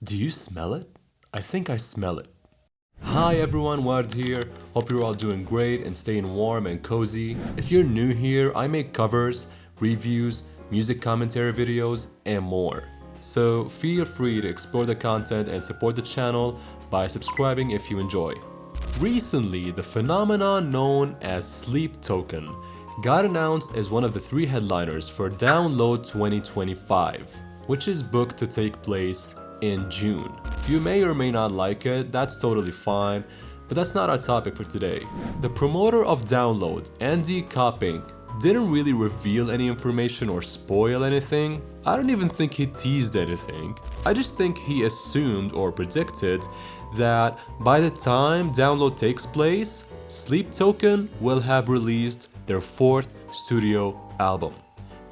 Do you smell it? I think I smell it. Hi everyone, Ward here. Hope you're all doing great and staying warm and cozy. If you're new here, I make covers, reviews, music commentary videos, and more. So feel free to explore the content and support the channel by subscribing if you enjoy. Recently, the phenomenon known as Sleep Token got announced as one of the 3 headliners for Download 2025, which is booked to take place in June. You may or may not like it, that's totally fine, but that's not our topic for today. The promoter of Download, Andy Copping, didn't really reveal any information or spoil anything. I don't even think he teased anything. I just think he assumed or predicted that by the time Download takes place, Sleep Token will have released their 4th studio album.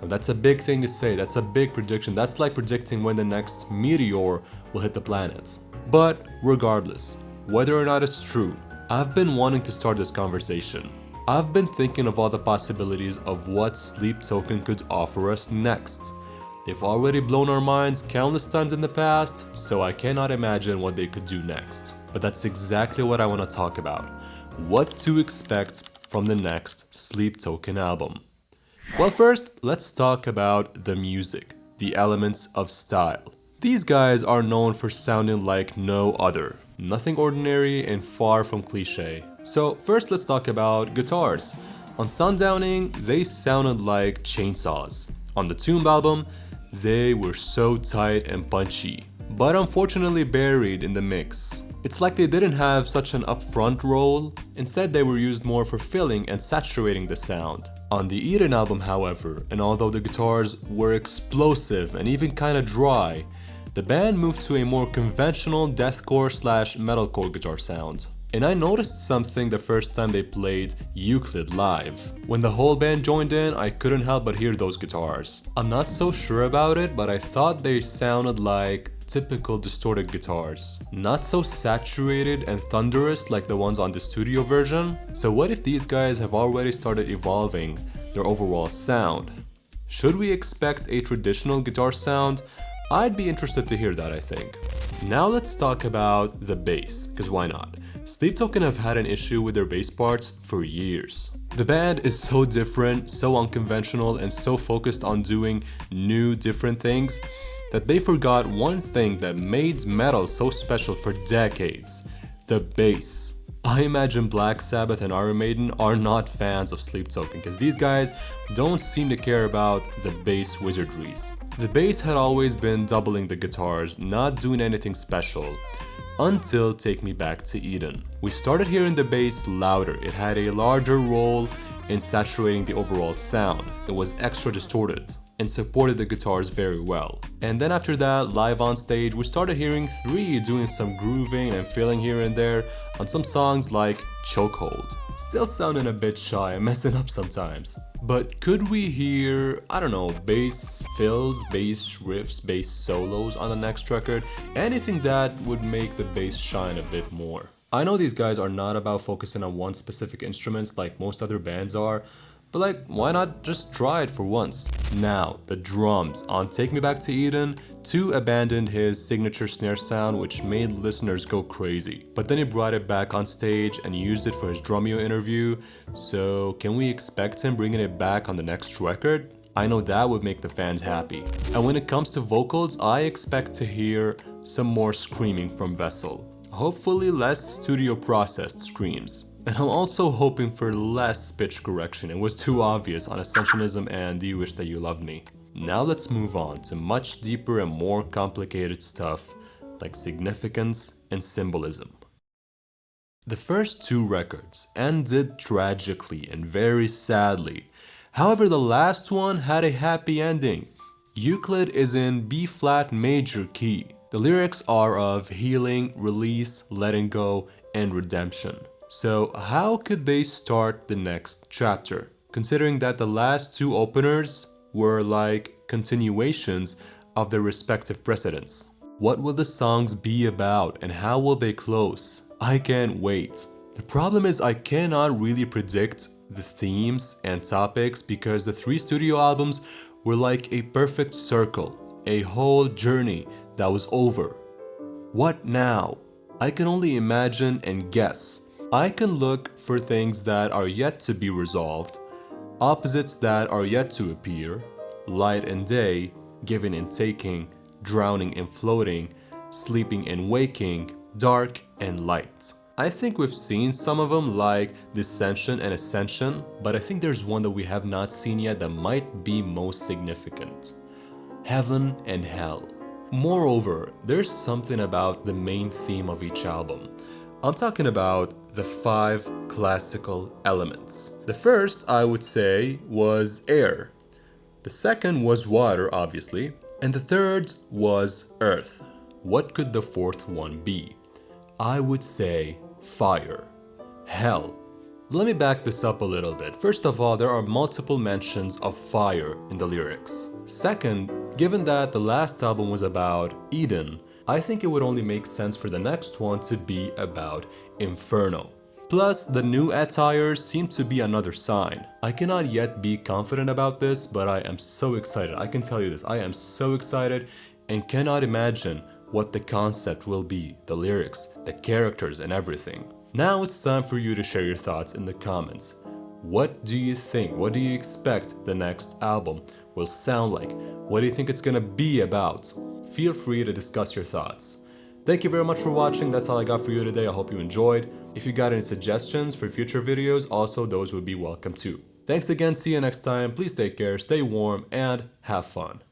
Now that's a big thing to say, that's a big prediction, that's like predicting when the next meteor will hit the planet. But regardless, whether or not it's true, I've been wanting to start this conversation. I've been thinking of all the possibilities of what Sleep Token could offer us next. They've already blown our minds countless times in the past, so I cannot imagine what they could do next. But that's exactly what I want to talk about. What to expect from the next Sleep Token album. Well, first, let's talk about the music, the elements of style. These guys are known for sounding like no other. Nothing ordinary and far from cliche. So first, let's talk about guitars. On Sundowning, they sounded like chainsaws. On the Tomb album, they were so tight and punchy, but unfortunately buried in the mix. It's like they didn't have such an upfront role, instead they were used more for filling and saturating the sound. On the Eden album, however, and although the guitars were explosive and even kinda dry, the band moved to a more conventional deathcore/metalcore guitar sound. And I noticed something the first time they played Euclid live. When the whole band joined in, I couldn't help but hear those guitars. I'm not so sure about it, but I thought they sounded like typical distorted guitars. Not so saturated and thunderous like the ones on the studio version. So what if these guys have already started evolving their overall sound? Should we expect a traditional guitar sound? I'd be interested to hear that, I think. Now let's talk about the bass, because why not? Sleep Token have had an issue with their bass parts for years. The band is so different, so unconventional, and so focused on doing new, different things that they forgot one thing that made metal so special for decades: the bass. I imagine Black Sabbath and Iron Maiden are not fans of Sleep Token because these guys don't seem to care about the bass wizardries. The bass had always been doubling the guitars, not doing anything special. Until Take Me Back to Eden. We started hearing the bass louder, it had a larger role in saturating the overall sound. It was extra distorted and supported the guitars very well. And then after that, live on stage, we started hearing 3 doing some grooving and filling here and there on some songs like Chokehold. Still sounding a bit shy and messing up sometimes. But could we hear, I don't know, bass fills, bass riffs, bass solos on the next record? Anything that would make the bass shine a bit more. I know these guys are not about focusing on one specific instrument like most other bands are, but like, why not just try it for once? Now, the drums. On Take Me Back to Eden, 2 abandoned his signature snare sound, which made listeners go crazy. But then he brought it back on stage and used it for his Drumeo interview, so can we expect him bringing it back on the next record? I know that would make the fans happy. And when it comes to vocals, I expect to hear some more screaming from Vessel. Hopefully less studio processed screams. And I'm also hoping for less pitch correction. It was too obvious on Ascensionism and Do You Wish That You Loved Me. Now let's move on to much deeper and more complicated stuff like significance and symbolism. The first 2 records ended tragically and very sadly. However, the last one had a happy ending. Euclid is in B-flat major key. The lyrics are of healing, release, letting go, and redemption. So how could they start the next chapter? Considering that the last 2 openers were like continuations of their respective precedents. What will the songs be about and how will they close? I can't wait. The problem is I cannot really predict the themes and topics because the 3 studio albums were like a perfect circle, a whole journey that was over. What now? I can only imagine and guess. I can look for things that are yet to be resolved, opposites that are yet to appear, light and day, giving and taking, drowning and floating, sleeping and waking, dark and light. I think we've seen some of them like dissension and ascension, but I think there's one that we have not seen yet that might be most significant. Heaven and hell. Moreover, there's something about the main theme of each album. I'm talking about the 5 classical elements. The first, I would say, was air. The second was water, obviously. And the third was earth. What could the fourth one be? I would say fire. Hell. Let me back this up a little bit. First of all, there are multiple mentions of fire in the lyrics. Second, given that the last album was about Eden, I think it would only make sense for the next one to be about Inferno. Plus, the new attires seem to be another sign. I cannot yet be confident about this, but I am so excited. I can tell you this, I am so excited and cannot imagine what the concept will be, the lyrics, the characters, and everything. Now it's time for you to share your thoughts in the comments. What do you think? What do you expect the next album will sound like? What do you think it's gonna be about? Feel free to discuss your thoughts. Thank you very much for watching. That's all I got for you today. I hope you enjoyed. If you got any suggestions for future videos, also those would be welcome too. Thanks again. See you next time. Please take care, stay warm, and have fun.